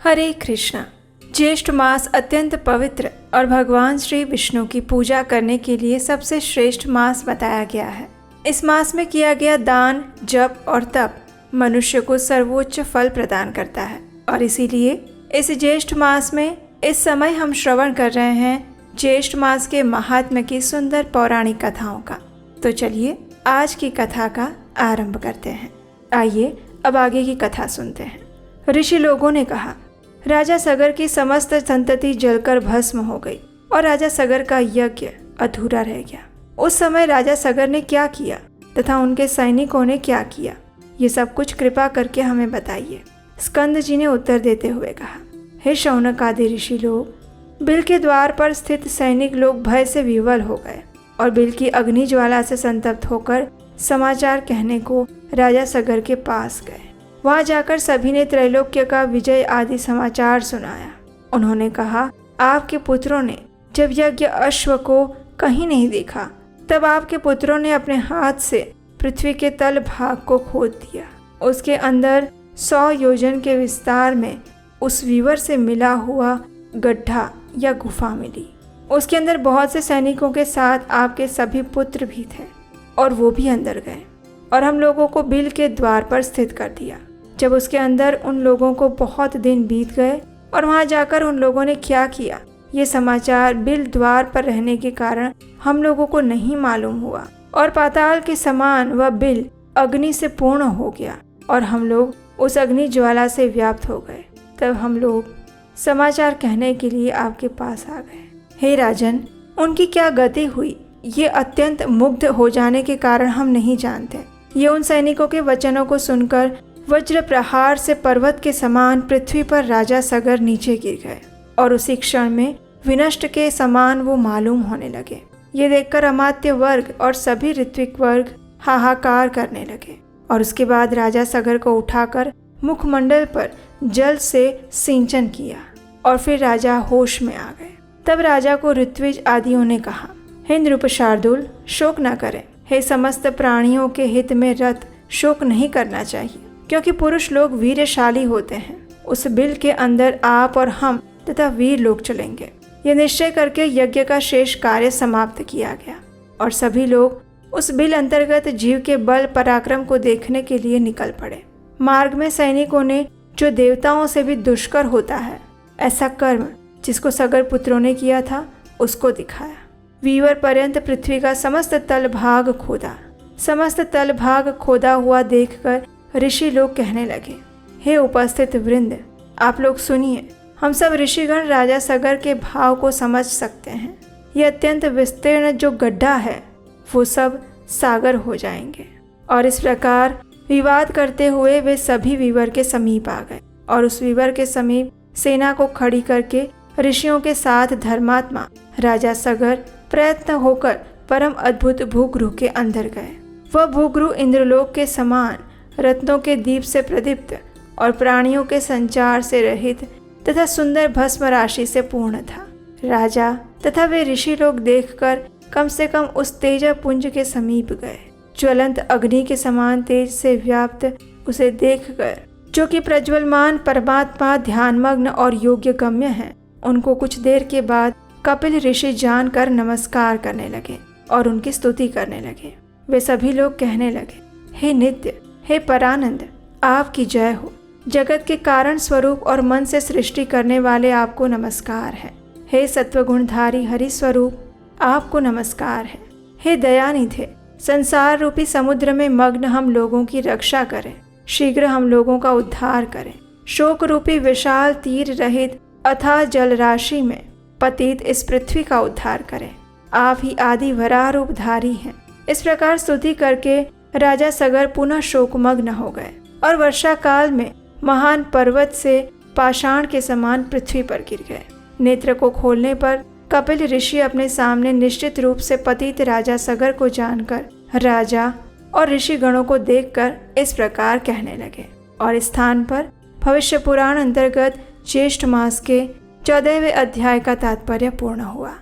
हरे कृष्णा। ज्येष्ठ मास अत्यंत पवित्र और भगवान श्री विष्णु की पूजा करने के लिए सबसे श्रेष्ठ मास बताया गया है। इस मास में किया गया दान, जप और तप मनुष्य को सर्वोच्च फल प्रदान करता है और इसीलिए इस ज्येष्ठ मास में इस समय हम श्रवण कर रहे हैं ज्येष्ठ मास के महात्म्य की सुंदर पौराणिक कथाओं का। तो चलिए आज की कथा का आरंभ करते हैं। आइए अब आगे की कथा सुनते हैं। ऋषि लोगों ने कहा, राजा सगर की समस्त संतति जलकर भस्म हो गई और राजा सगर का यज्ञ अधूरा रह गया। उस समय राजा सगर ने क्या किया तथा उनके सैनिकों ने क्या किया, ये सब कुछ कृपा करके हमें बताइए। स्कंद जी ने उत्तर देते हुए कहा, हे शौनक आदि ऋषि लोग, बिल के द्वार पर स्थित सैनिक लोग भय से विवल हो गए और बिल की अग्नि ज्वाला से संतप्त होकर समाचार कहने को राजा सगर के पास गए। वहां जाकर सभी ने त्रैलोक्य का विजय आदि समाचार सुनाया। उन्होंने कहा, आपके पुत्रों ने जब यज्ञ अश्व को कहीं नहीं देखा तब आपके पुत्रों ने अपने हाथ से पृथ्वी के तल भाग को खोद दिया। उसके अंदर 100 योजन के विस्तार में उस वीवर से मिला हुआ गड्ढा या गुफा मिली। उसके अंदर बहुत से सैनिकों के साथ आपके सभी पुत्र भी थे और वो भी अंदर गए और हम लोगों को बिल के द्वार पर स्थित कर दिया। जब उसके अंदर उन लोगों को बहुत दिन बीत गए और वहां जाकर उन लोगों ने क्या किया, ये समाचार बिल द्वार पर रहने के कारण हम लोगों को नहीं मालूम हुआ और पाताल के समान वह बिल अग्नि से पूर्ण हो गया और हम लोग उस अग्नि ज्वाला से व्याप्त हो गए। तब हम लोग समाचार कहने के लिए आपके पास आ गए। हे राजन, उनकी क्या गति हुई, ये अत्यंत मुग्ध हो जाने के कारण हम नहीं जानते। ये उन सैनिकों के वचनों को सुनकर वज्र प्रहार से पर्वत के समान पृथ्वी पर राजा सगर नीचे गिर गए और उसी क्षण में विनष्ट के समान वो मालूम होने लगे। ये देखकर अमात्य वर्ग और सभी ऋत्विक वर्ग हाहाकार करने लगे और उसके बाद राजा सगर को उठाकर मुखमंडल पर जल से सिंचन किया और फिर राजा होश में आ गए। तब राजा को ऋत्विज आदियों ने कहा, हे नृप शार्दूल, शोक न करें। हे समस्त प्राणियों के हित में रत शोक नहीं करना चाहिए, क्योंकि पुरुष लोग वीरशाली होते हैं। उस बिल के अंदर आप और हम तथा वीर लोग चलेंगे। यह निश्चय करके यज्ञ का शेष कार्य समाप्त किया गया और सभी लोग उस बिल अंतर्गत जीव के बल पराक्रम को देखने के लिए निकल पड़े। मार्ग में सैनिकों ने जो देवताओं से भी दुष्कर होता है ऐसा कर्म जिसको सगर पुत्रों ने किया था उसको दिखाया। वीवर पर्यंत पृथ्वी का समस्त तल भाग खोदा। समस्त तल भाग खोदा हुआ देखकर ऋषि लोग कहने लगे, हे उपस्थित वृंद, आप लोग सुनिए। हम सब ऋषिगण राजा सगर के भाव को समझ सकते हैं। यह अत्यंत विस्तीर्ण जो गड्ढा है वो सब सागर हो जाएंगे। और इस प्रकार विवाद करते हुए वे सभी वीवर के समीप आ गए और उस वीवर के समीप सेना को खड़ी करके ऋषियों के साथ धर्मात्मा राजा सगर प्रयत्न होकर परम अद्भुत भूगृह के अंदर गए। वह भूगृह इंद्रलोक के समान रत्नों के दीप से प्रदीप्त और प्राणियों के संचार से रहित तथा सुंदर भस्म राशि से पूर्ण था। राजा तथा वे ऋषि लोग देखकर कम से कम उस तेजपुंज के समीप गए। ज्वलंत अग्नि के समान तेज से व्याप्त उसे देखकर जो कि प्रज्वलमान परमात्मा ध्यानमग्न और योग्य गम्य हैं, उनको कुछ देर के बाद कपिल ऋषि जानकर नमस्कार करने लगे और उनकी स्तुति करने लगे। वे सभी लोग कहने लगे, हे नित्य, हे परानंद, आपकी जय हो। जगत के कारण स्वरूप और मन से सृष्टि करने वाले आपको नमस्कार है। हे सत्वगुणधारी हरि स्वरूप, आपको नमस्कार है। हे दयानिधे, संसार रूपी समुद्र में मग्न हम लोगों की रक्षा करें। शीघ्र हम लोगों का उद्धार करें। शोक रूपी विशाल तीर रहित अथाह जल राशि में पतित इस पृथ्वी का उद्धार करें। आप ही आदि वराह रूपधारी हैं। इस प्रकार स्तुति करके राजा सगर पुनः शोकमग्न हो गए और वर्षा काल में महान पर्वत से पाषाण के समान पृथ्वी पर गिर गए। नेत्र को खोलने पर कपिल ऋषि अपने सामने निश्चित रूप से पतित राजा सगर को जानकर राजा और ऋषि गणों को देखकर इस प्रकार कहने लगे। और इस स्थान पर भविष्य पुराण अंतर्गत ज्येष्ठ मास के 14वें अध्याय का तात्पर्य पूर्ण हुआ।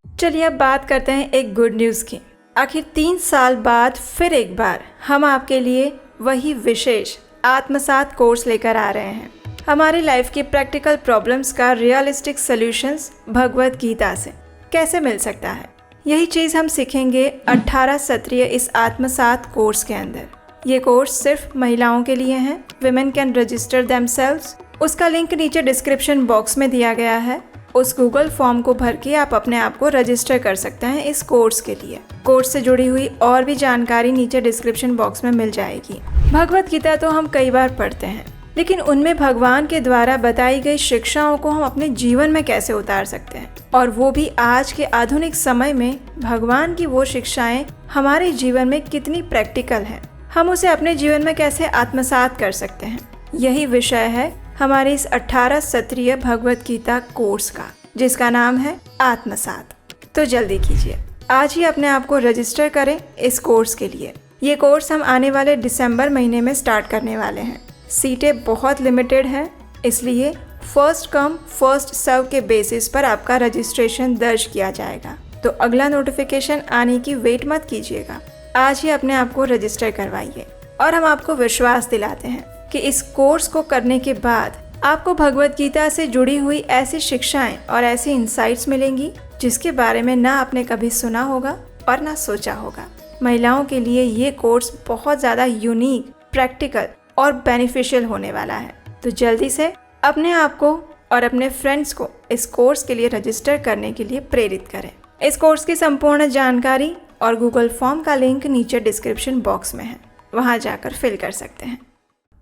चलिए अब बात करते हैं एक गुड न्यूज़ की। आखिर 3 साल बाद फिर एक बार हम आपके लिए वही विशेष आत्मसात कोर्स लेकर आ रहे हैं। हमारी लाइफ की प्रैक्टिकल प्रॉब्लम्स का रियलिस्टिक सॉल्यूशंस भगवत गीता से कैसे मिल सकता है, यही चीज़ हम सीखेंगे 18 सत्रीय इस आत्मसात कोर्स के अंदर। ये कोर्स सिर्फ महिलाओं के लिए है। Women can register themselves. उसका लिंक नीचे डिस्क्रिप्शन बॉक्स में दिया गया है। उस गूगल फॉर्म को भर के आप अपने आप को रजिस्टर कर सकते हैं इस कोर्स के लिए। कोर्स से जुड़ी हुई और भी जानकारी नीचे डिस्क्रिप्शन बॉक्स में मिल जाएगी। भगवत गीता तो हम कई बार पढ़ते हैं, लेकिन उनमें भगवान के द्वारा बताई गई शिक्षाओं को हम अपने जीवन में कैसे उतार सकते हैं, और वो भी आज के आधुनिक समय में भगवान की वो शिक्षाएं हमारे जीवन में कितनी प्रैक्टिकल हैं, हम उसे अपने जीवन में कैसे आत्मसात कर सकते हैं। यही विषय है हमारे इस 18 सत्रीय भगवत गीता कोर्स का, जिसका नाम है आत्मसात। तो जल्दी कीजिए, आज ही अपने आप को रजिस्टर करें इस कोर्स के लिए। ये कोर्स हम आने वाले दिसंबर महीने में स्टार्ट करने वाले हैं। सीटें बहुत लिमिटेड हैं, इसलिए फर्स्ट कम फर्स्ट सर्व के बेसिस पर आपका रजिस्ट्रेशन दर्ज किया जाएगा। तो अगला नोटिफिकेशन आने की वेट मत कीजिएगा, आज ही अपने आप को रजिस्टर करवाइए। और हम आपको विश्वास दिलाते हैं कि इस कोर्स को करने के बाद आपको भगवत गीता से जुड़ी हुई ऐसी शिक्षाएं और ऐसी इंसाइट्स मिलेंगी जिसके बारे में ना आपने कभी सुना होगा और ना सोचा होगा। महिलाओं के लिए ये कोर्स बहुत ज़्यादा यूनिक, प्रैक्टिकल और बेनिफिशियल होने वाला है। तो जल्दी से अपने आप को और अपने फ्रेंड्स को इस कोर्स के लिए रजिस्टर करने के लिए प्रेरित करें। इस कोर्स की संपूर्ण जानकारी और गूगल फॉर्म का लिंक नीचे डिस्क्रिप्शन बॉक्स में है, वहां जाकर फिल कर सकते हैं।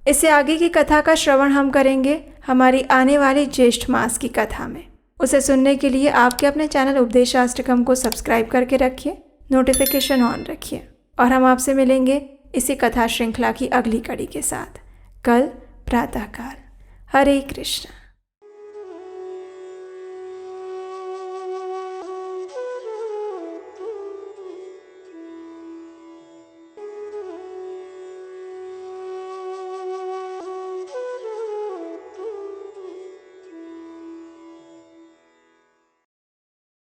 इससे आगे की कथा का श्रवण हम करेंगे हमारी आने वाली ज्येष्ठ मास की कथा में। उसे सुनने के लिए आपके अपने चैनल उपदेशाष्टकम को सब्सक्राइब करके रखिए, नोटिफिकेशन ऑन रखिए, और हम आपसे मिलेंगे इसी कथा श्रृंखला की अगली कड़ी के साथ कल प्रातःकाल। हरे कृष्ण।